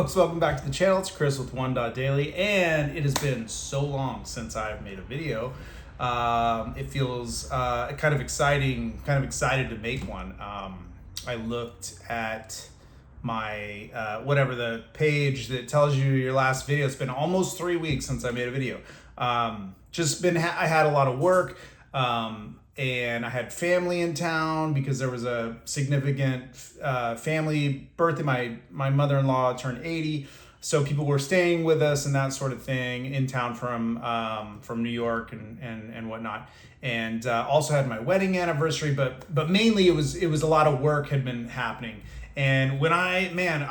folks, welcome back to the channel. It's Chris with One.Daily, and it has been so long since I've made a video. It feels kind of exciting, excited to make one. I looked at my, whatever the page that tells you your last video. It's been almost 3 weeks since I made a video. I had a lot of work. And I had family in town because there was a significant family birthday. My mother-in-law turned 80, so people were staying with us and that sort of thing in town from New York and whatnot. And also had my wedding anniversary, but mainly it was a lot of work had been happening. And when I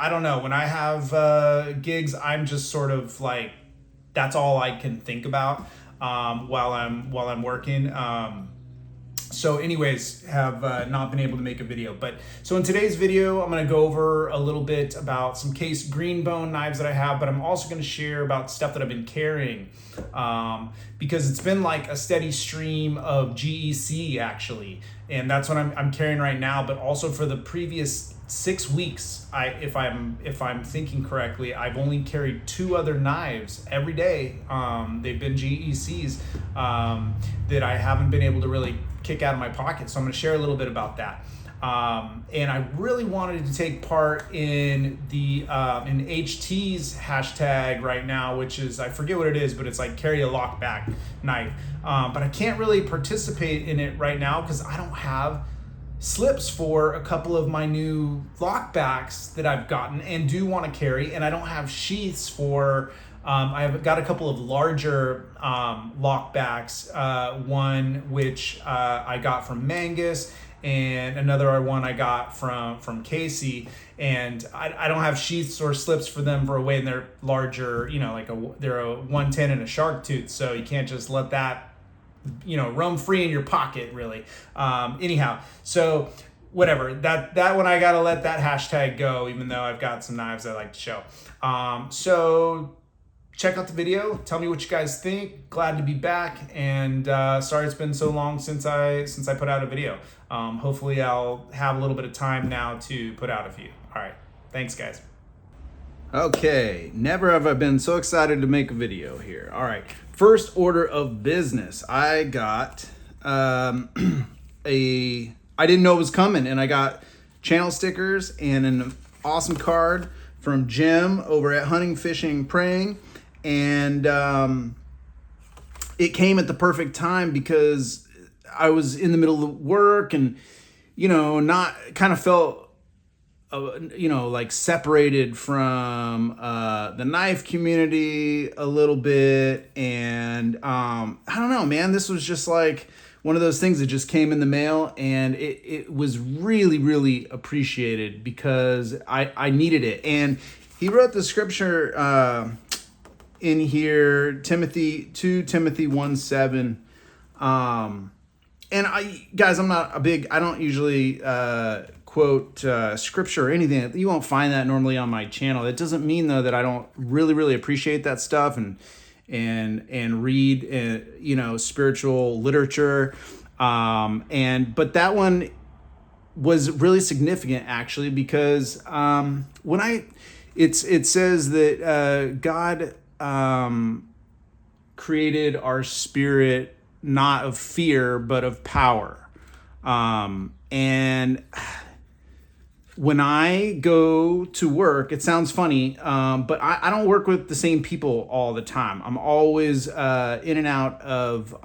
don't know, when I have gigs, I'm just sort of like, that's all I can think about while I'm working. So anyways, have not been able to make a video. So in today's video, I'm gonna go over a little bit about some Case Greenbone knives that I have, but I'm also gonna share about stuff that I've been carrying because it's been like a steady stream of GEC actually. And that's what I'm carrying right now, but also for the previous 6 weeks, if I'm thinking correctly, I've only carried 2 other knives every day. They've been GECs that I haven't been able to really kick out of my pocket. So I'm going to share a little bit about that. And I really wanted to take part in the in HT's hashtag right now, which is, I forget what it is, but it's like carry a lockback knife. But I can't really participate in it right now because I don't have slips for a couple of my new lockbacks that I've gotten and do want to carry, and I don't have sheaths for I've got a couple of larger lockbacks, one which I got from Mangus and another one I got from Casey, and I don't have sheaths or slips for them for a weight, and they're larger, they're a 110 and a shark tooth, so you can't just let that roam free in your pocket, really. Anyhow, so whatever, that one I gotta let that hashtag go, even though I've got some knives I like to show. So check out the video, tell me what you guys think. Glad to be back, and sorry it's been so long since I put out a video. Hopefully I'll have a little bit of time now to put out a few. All right, thanks guys. Okay, never have I been so excited to make a video here. All right, first order of business. I got I didn't know it was coming, and I got channel stickers and an awesome card from Jim over at Hunting, Fishing, Praying. And it came at the perfect time because I was in the middle of work and, not kind of felt like separated from the knife community a little bit. And I don't know, man, this was just like one of those things that just came in the mail, and it was really, really appreciated because I needed it. And he wrote the scripture in here, 2 Timothy 1:7. And I don't usually quote scripture or anything. You won't find that normally on my channel. That doesn't mean though that I don't really, really appreciate that stuff and read spiritual literature. But that one was really significant actually because it says that God created our spirit not of fear but of power. And when I go to work, it sounds funny, but I don't work with the same people all the time. I'm always in and out of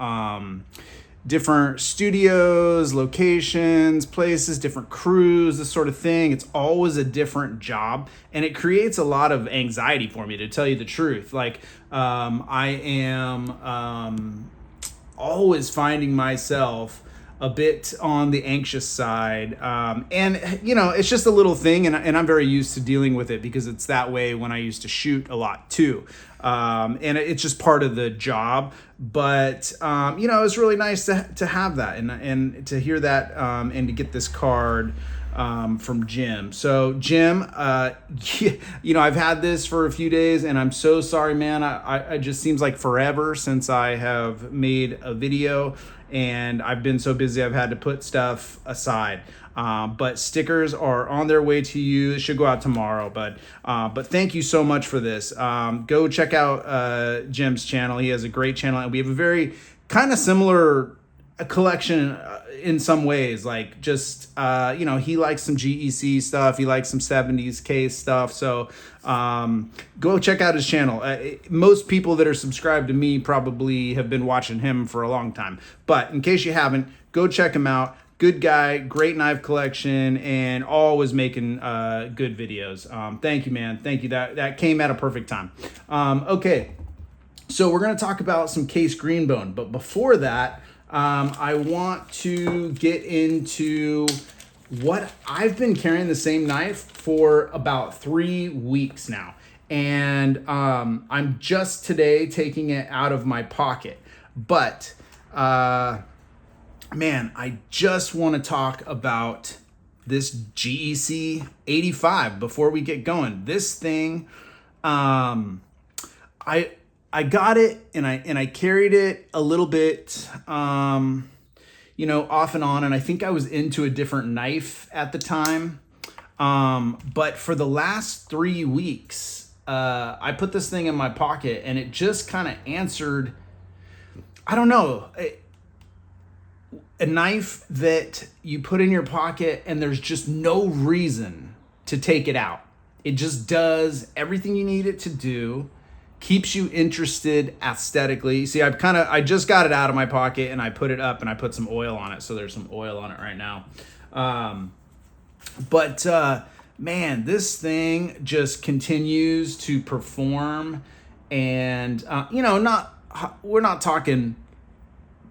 different studios, locations, places, different crews, this sort of thing. It's always a different job, and it creates a lot of anxiety for me, to tell you the truth. Like, I am always finding myself a bit on the anxious side. And it's just a little thing, and I'm very used to dealing with it because it's that way when I used to shoot a lot too. And it's just part of the job. But it's really nice to have that and to hear that and to get this card from Jim. So Jim, I've had this for a few days, and I'm so sorry, man. I just seems like forever since I have made a video, and I've been so busy I've had to put stuff aside. But stickers are on their way to you. It should go out tomorrow. But thank you so much for this. Go check out Jim's channel. He has a great channel, and we have a very kind of similar collection in some ways. Like just he likes some GEC stuff. He likes some 70s case stuff. So go check out his channel. Most people that are subscribed to me probably have been watching him for a long time. But in case you haven't, go check him out. Good guy, great knife collection, and always making good videos. Thank you, man. Thank you. That came at a perfect time. Okay, so we're gonna talk about some Case Greenbone, but before that, I want to get into what I've been carrying the same knife for about 3 weeks now, and I'm just today taking it out of my pocket, but man, I just want to talk about this GEC 85 before we get going. This thing, I got it and I carried it a little bit, off and on. And I think I was into a different knife at the time. But for the last 3 weeks, I put this thing in my pocket and it just kind of answered, I don't know, a knife that you put in your pocket and there's just no reason to take it out. It just does everything you need it to do, keeps you interested aesthetically. See, I just got it out of my pocket and I put it up and I put some oil on it. So there's some oil on it right now. Man, this thing just continues to perform, and we're not talking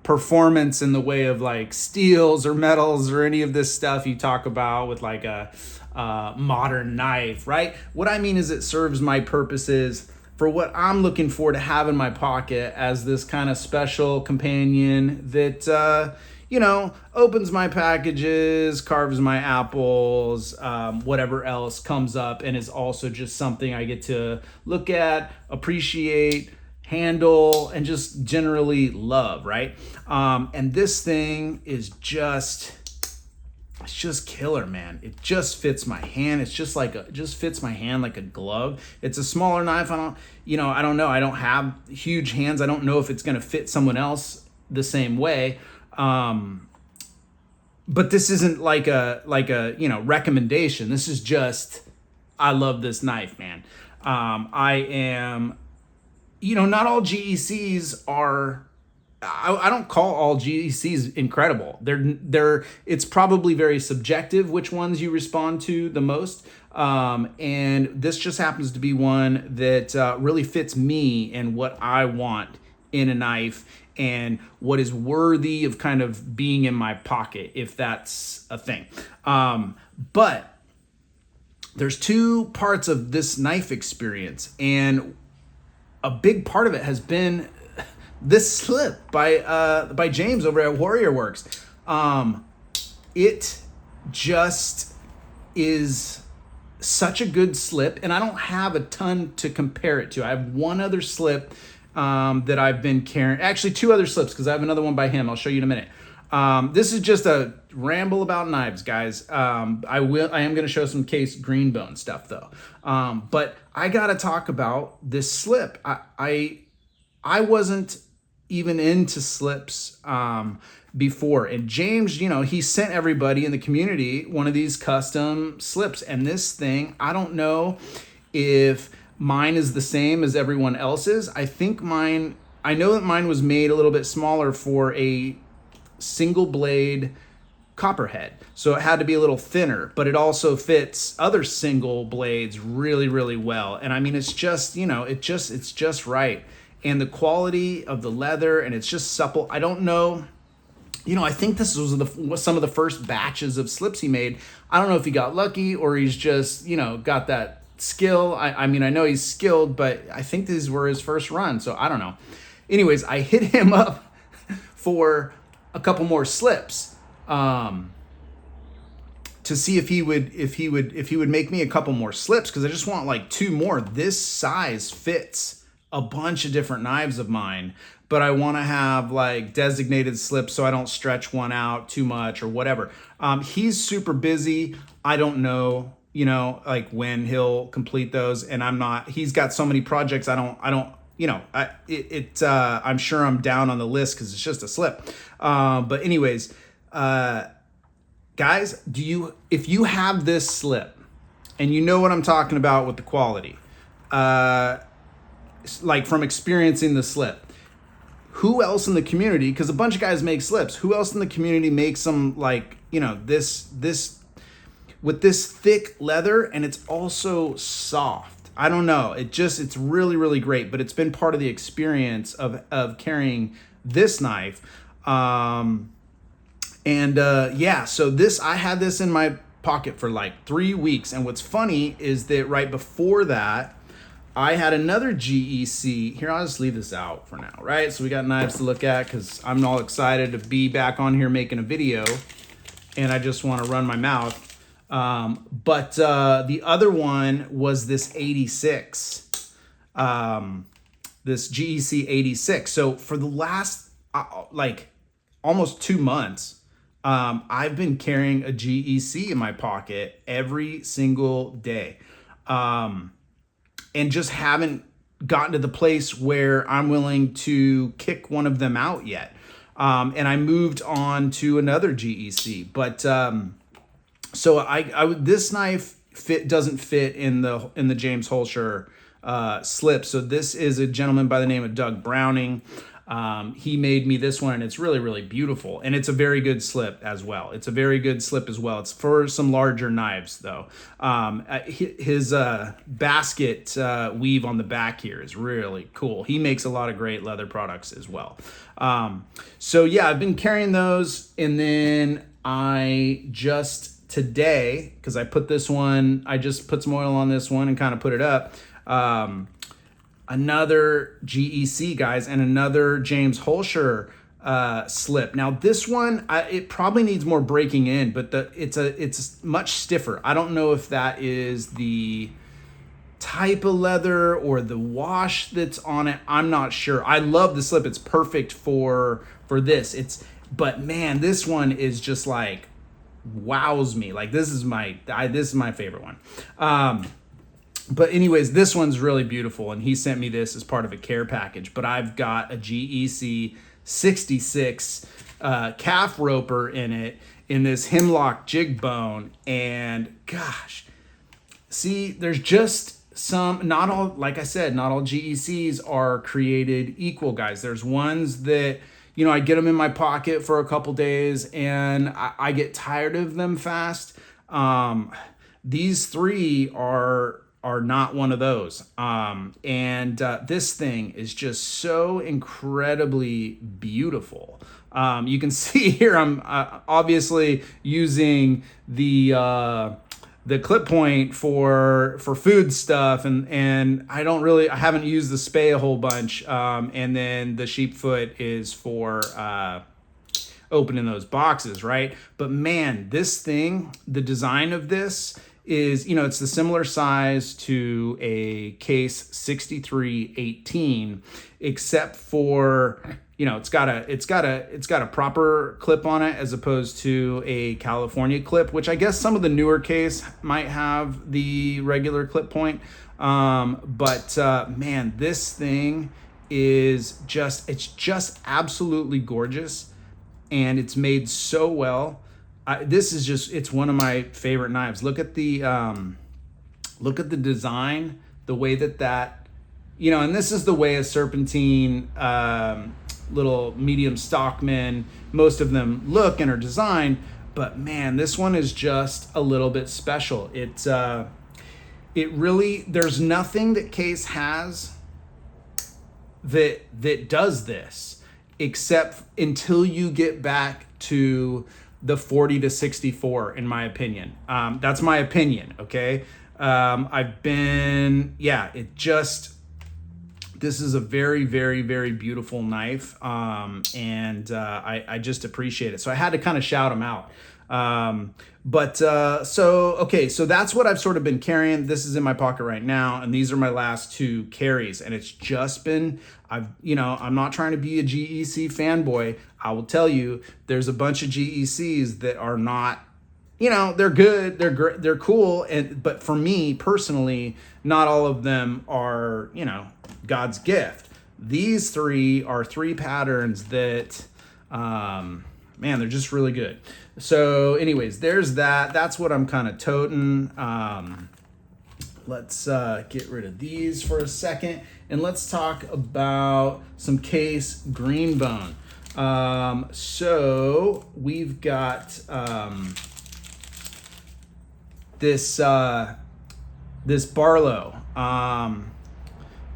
performance in the way of like steels or metals or any of this stuff you talk about with like a modern knife, right? What I mean is it serves my purposes for what I'm looking for to have in my pocket as this kind of special companion that, opens my packages, carves my apples, whatever else comes up, and is also just something I get to look at, appreciate, handle, and just generally love, right? And this thing is it's just killer, man. It just fits my hand. It's just just fits my hand like a glove. It's a smaller knife. I don't know. I don't have huge hands. I don't know if it's going to fit someone else the same way. But this isn't like a recommendation. This is just, I love this knife, man. I am, not all GECs are, I don't call all GECs incredible. It's probably very subjective which ones you respond to the most. And this just happens to be one that really fits me and what I want in a knife and what is worthy of kind of being in my pocket, if that's a thing. But there's two parts of this knife experience, and a big part of it has been this slip by James over at Warrior Works. It just is such a good slip, and I don't have a ton to compare it to. I have one other slip that I've been carrying. Actually, two other slips, because I have another one by him. I'll show you in a minute. This is just a ramble about knives, guys. I am going to show some Case Greenbone stuff, though. But I got to talk about this slip. I wasn't even into slips before. And James, he sent everybody in the community one of these custom slips. And this thing, I don't know if mine is the same as everyone else's. I know that mine was made a little bit smaller for a single blade copperhead. So it had to be a little thinner, but it also fits other single blades really, really well. And I mean, it's just, it's just right. And the quality of the leather, and it's just supple. I don't know. I think this was some of the first batches of slips he made. I don't know if he got lucky or he's just, got that skill. I mean, I know he's skilled, but I think these were his first run. So I don't know. Anyways, I hit him up for a couple more slips to see if he would make me a couple more slips, because I just want like two more. This size fits a bunch of different knives of mine, but I want to have like designated slips so I don't stretch one out too much or whatever. He's super busy. I don't know, like when he'll complete those, and he's got so many projects. I'm sure I'm down on the list because it's just a slip. But anyways, guys, if you have this slip and you know what I'm talking about with the quality, like from experiencing the slip, who else in the community, because a bunch of guys make slips, who else in the community makes them like, this with this thick leather, and it's also soft. I don't know. It's really, really great, but it's been part of the experience of carrying this knife. So I had this in my pocket for like 3 weeks. And what's funny is that right before that, I had another GEC. Here, I'll just leave this out for now, right? So we got knives to look at because I'm all excited to be back on here making a video, and I just want to run my mouth. But the other one was this 86, this GEC 86. So for the last almost 2 months, I've been carrying a GEC in my pocket every single day. And just haven't gotten to the place where I'm willing to kick one of them out yet. And I moved on to another GEC, but so this knife doesn't fit in the James Holscher slip. So this is a gentleman by the name of Doug Browning. He made me this one, and it's really, really beautiful. And it's a very good slip as well. It's for some larger knives though. His basket weave on the back here is really cool. He makes a lot of great leather products as well. So yeah, I've been carrying those, and then I just today, because I just put some oil on this one and kind of put it up. Another GEC, guys, and another James Holscher slip. Now this one, it probably needs more breaking in, but it's much stiffer. I don't know if that is the type of leather or the wash that's on it. I'm not sure. I love the slip. It's perfect for this. But man, this one is just like wows me. Like this is my favorite one. But anyways, this one's really beautiful, and he sent me this as part of a care package. But I've got a GEC 66 calf roper in it, in this hemlock jig bone, and gosh, see, there's just not all GECs are created equal, guys. There's ones that, I get them in my pocket for a couple days and I get tired of them fast. These three are not one of those. This thing is just so incredibly beautiful. You can see here I'm obviously using the clip point for food stuff, and I haven't used the spay a whole bunch. And then the sheep foot is for opening those boxes, right? But man, this thing, the design of this is, it's the similar size to a Case 6318, except for, it's got a proper clip on it as opposed to a California clip, which I guess some of the newer Case might have the regular clip point. But man, this thing is just absolutely gorgeous, and it's made so well. It's one of my favorite knives. Look at the design, the way that, and this is the way a serpentine, little medium stockman, most of them look and are designed, but man, this one is just a little bit special. There's nothing that Case has that does this, except until you get back to the 40 to 64, in my opinion. That's my opinion, okay? This is a very, very, very beautiful knife, and I just appreciate it. So I had to kind of shout him out. So that's what I've sort of been carrying. This is in my pocket right now, and these are my last two carries. And it's just been, I'm not trying to be a GEC fanboy. I will tell you, there's a bunch of GECs that are not, they're good, they're great, they're cool, but for me personally, not all of them are, God's gift. These three are three patterns that, man, they're just really good. So anyways, there's that. That's what I'm kind of toting. Let's get rid of these for a second, and let's talk about some Case Greenbone. So we've got this Barlow,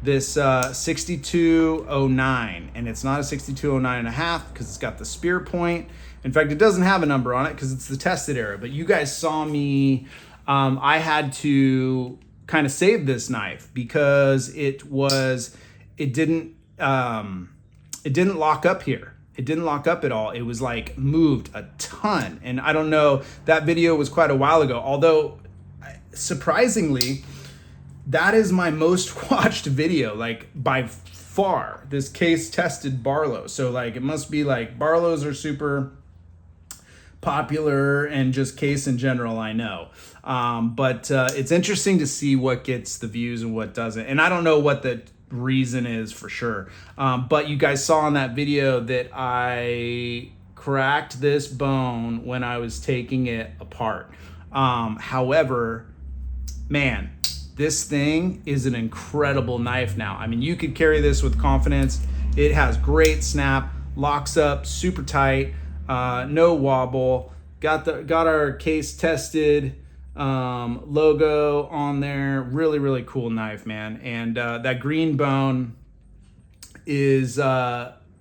this 6209, and it's not a 6209 and a half because it's got the spear point. In fact, it doesn't have a number on it because it's the tested era, but you guys saw me, I had to kind of save this knife because it didn't lock up here. It didn't lock up at all. It was like moved a ton. And I don't know, that video was quite a while ago, although surprisingly, that is my most watched video, like by far, this Case tested Barlow. So like, it must be like Barlows are super popular, and just Case in general, I know. But it's interesting to see what gets the views and what doesn't. And I don't know what the reason is for sure. But you guys saw in that video that I cracked this bone when I was taking it apart. However, man, this thing is an incredible knife now. I mean, you could carry this with confidence. It has great snap, locks up super tight, no wobble. Got our Case tested logo on there. Really, really cool knife, man. And that green bone is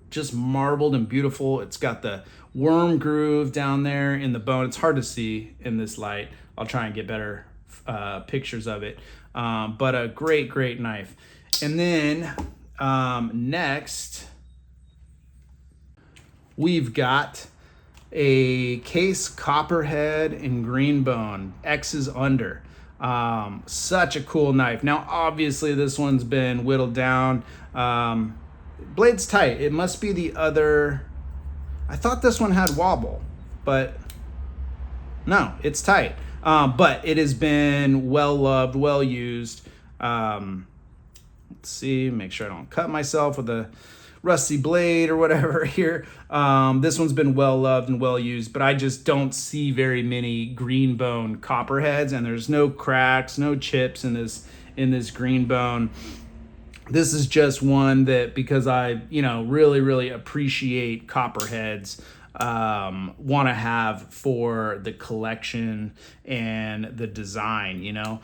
just marbled and beautiful. It's got the worm groove down there in the bone. It's hard to see in this light. I'll try and get better pictures of it. But a great, great knife. And then next, we've got a Case Copperhead and Greenbone, X's under. Such a cool knife. Now, obviously, this one's been whittled down. Blade's tight. It must be the other. I thought this one had wobble, but no, it's tight. But it has been well loved, well used. Let's see, make sure I don't cut myself with a rusty blade or whatever here. This one's been well loved and well used, but I just don't see very many Greenbone Copperheads, and there's no cracks, no chips in this Greenbone. This is just one that, because I, really, really appreciate Copperheads, want to have for the collection and the design,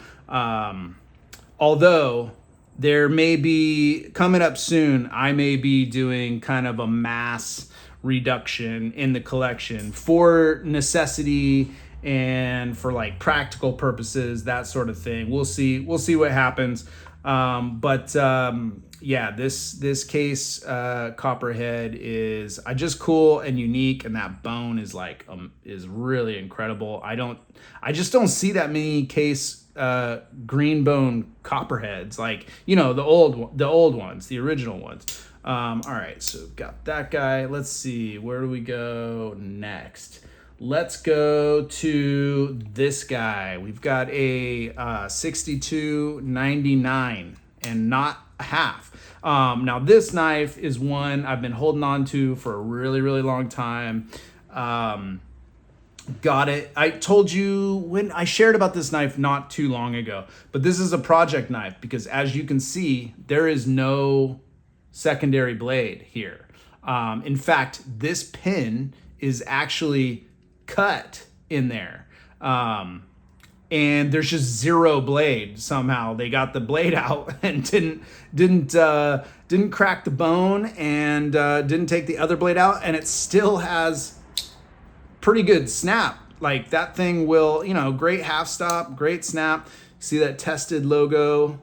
although there may be, coming up soon, I may be doing kind of a mass reduction in the collection for necessity and for like practical purposes, that sort of thing. We'll see what happens. Yeah, this Case Copperhead is just cool and unique, and that bone is like is really incredible. I just don't see that many Case Greenbone Copperheads, like the old ones, the original ones. All right, so got that guy. Let's see, where do we go next? Let's go to this guy. We've got a 6299 and not a half. Now this knife is one I've been holding on to for a really, really long time. Got it. I told you when I shared about this knife not too long ago, but this is a project knife because, as you can see, there is no secondary blade here. In fact, this pin is actually cut in there. And there's just zero blade. Somehow they got the blade out and didn't crack the bone and didn't take the other blade out, and it still has pretty good snap. Like that thing will, great half stop, great snap. See that tested logo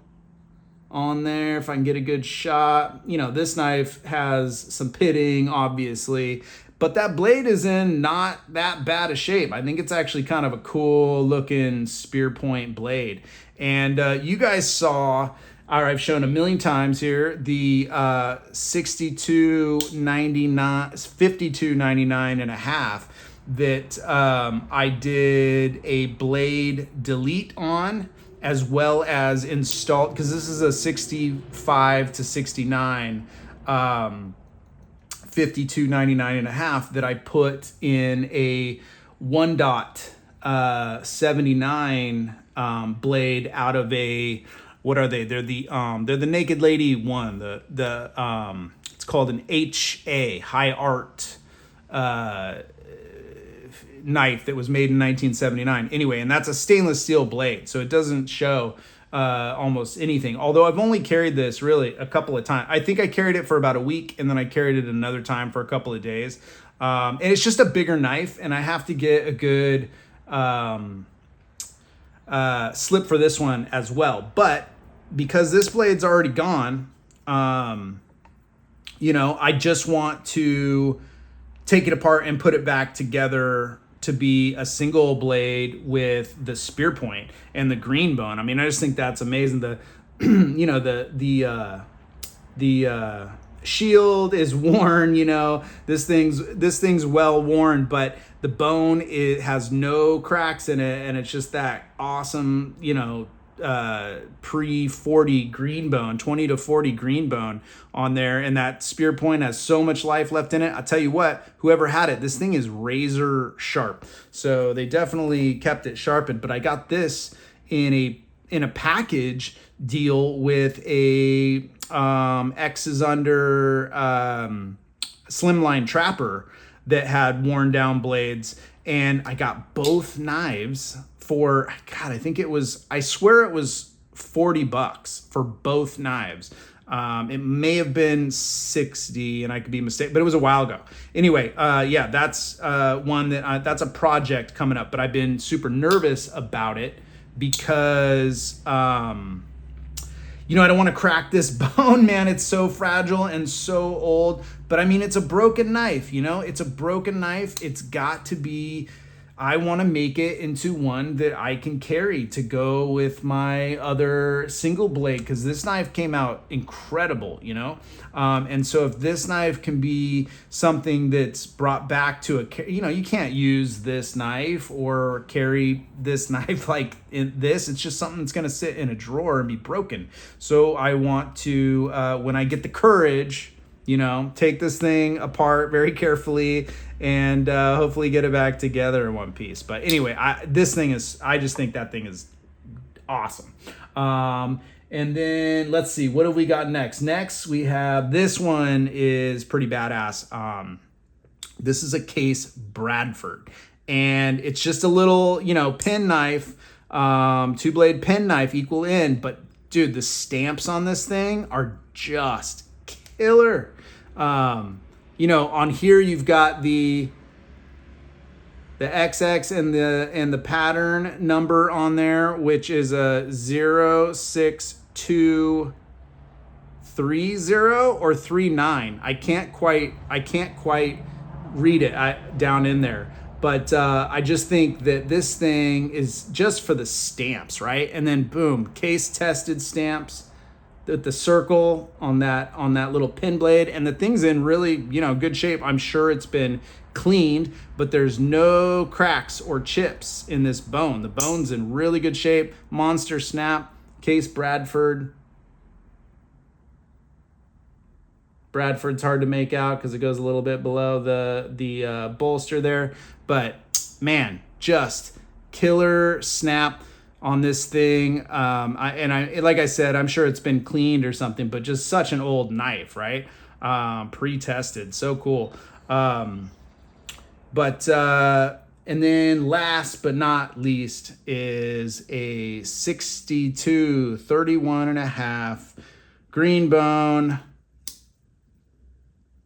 on there if I can get a good shot. This knife has some pitting, obviously, but that blade is in not that bad a shape. I think it's actually kind of a cool looking spear point blade. And you guys saw, or I've shown a million times here, the 52.99 and a half that I did a blade delete on, as well as installed, because this is a 65 to 69 52.99 and a half that I put in a 1.79 blade out of a, what are they? They're the Naked Lady one. It's called an HA, High Art knife that was made in 1979. Anyway, and that's a stainless steel blade, so it doesn't show almost anything. Although I've only carried this really a couple of times. I think I carried it for about a week, and then I carried it another time for a couple of days. And it's just a bigger knife, and I have to get a good slip for this one as well. But because this blade's already gone, you know, I just want to take it apart and put it back together to be a single blade with the spear point and the green bone. I mean, I just think that's amazing. The, you know, the shield is worn, you know, this thing's well worn, but the bone, it has no cracks in it. And it's just that awesome, you know, pre-40 green bone, 20 to 40 green bone on there, and that spear point has so much life left in it. I'll tell you what, whoever had it, this thing is razor sharp. So they definitely kept it sharpened. But I got this in a package deal with a X's Under slimline trapper that had worn down blades, and I got both knives for, God, I think it was, I swear it was $40 for both knives. It may have been 60, and I could be mistaken, but it was a while ago. Anyway, yeah, that's one that that's a project coming up, but I've been super nervous about it because, you know, I don't want to crack this bone, man. It's so fragile and so old, but I mean, it's a broken knife, you know, it's a broken knife. It's got to be, I want to make it into one that I can carry to go with my other single blade, because this knife came out incredible, you know? And so if this knife can be something that's brought back to a, you know, you can't use this knife or carry this knife like this. It's just something that's going to sit in a drawer and be broken. So I want to, when I get the courage, you know, take this thing apart very carefully and hopefully get it back together in one piece. But anyway, I just think that thing is awesome. And then let's see, what have we got next? Next, we have, this one is pretty badass. This is a Case Bradford, and it's just a little, you know, pen knife, 2-blade pen knife, equal end. But dude, the stamps on this thing are just killer. You know, on here you've got the XX and the pattern number on there, which is a 06230 or 39. I can't quite read it down in there. But I just think that this thing is just for the stamps, right? And then boom, case tested stamps. The circle on that little pin blade, and the thing's in really, you know, good shape. I'm sure it's been cleaned, but there's no cracks or chips in this bone. The bone's in really good shape. Monster snap, Case Bradford. Bradford's hard to make out because it goes a little bit below the bolster there, but man, just killer snap on this thing. Like I said, I'm sure it's been cleaned or something, but just such an old knife, right? Pre-tested, so cool. And then last but not least is a 62 31 and a half green bone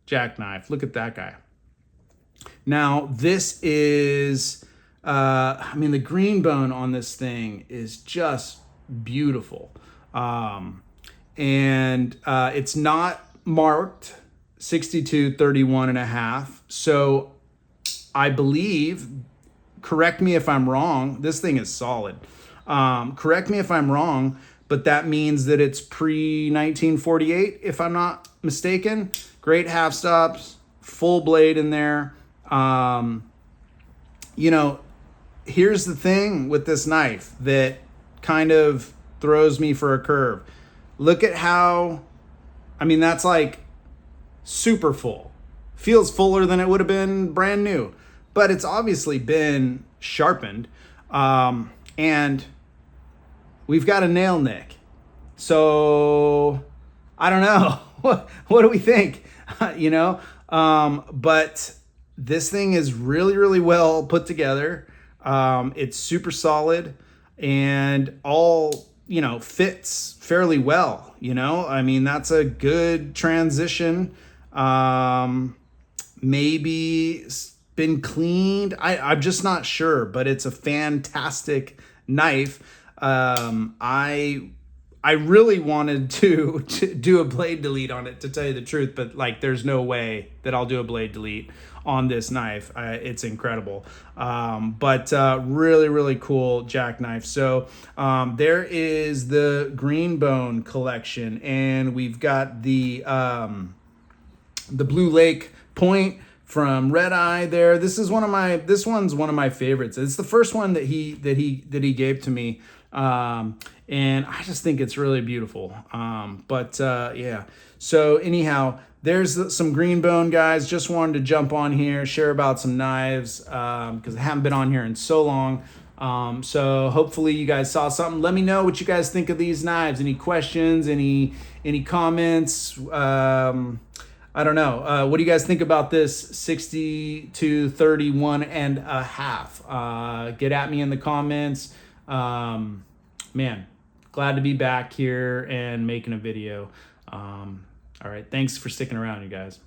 jackknife. Look at that guy. Now this is, I mean, the green bone on this thing is just beautiful. And it's not marked. 62-31.5. So I believe, correct me if I'm wrong, this thing is solid. Correct me if I'm wrong, but that means that it's pre-1948, if I'm not mistaken. Great half stops, full blade in there. You know, here's the thing with this knife that kind of throws me for a curve. Look at how, I mean, that's like super full. Feels fuller than it would have been brand new, but it's obviously been sharpened. And we've got a nail nick. So I don't know. What do we think? You know, but this thing is really, really well put together. It's super solid and all, you know, fits fairly well. You know, I mean, that's a good transition. Maybe been cleaned. I'm just not sure, but it's a fantastic knife. I really wanted to do a blade delete on it, to tell you the truth, but like there's no way that I'll do a blade delete on this knife. It's incredible. But really, really cool jackknife. So there is the Greenbone collection, and we've got the Blue Lake point from Red Eye there. This one's one of my favorites. It's the first one that he gave to me. And I just think it's really beautiful. Yeah. So anyhow, there's some Greenbone, guys. Just wanted to jump on here, share about some knives, because I haven't been on here in so long. So hopefully you guys saw something. Let me know what you guys think of these knives. Any questions, any comments? I don't know. What do you guys think about this 62-31.5? Get at me in the comments. Man, glad to be back here and making a video. All right. Thanks for sticking around, you guys.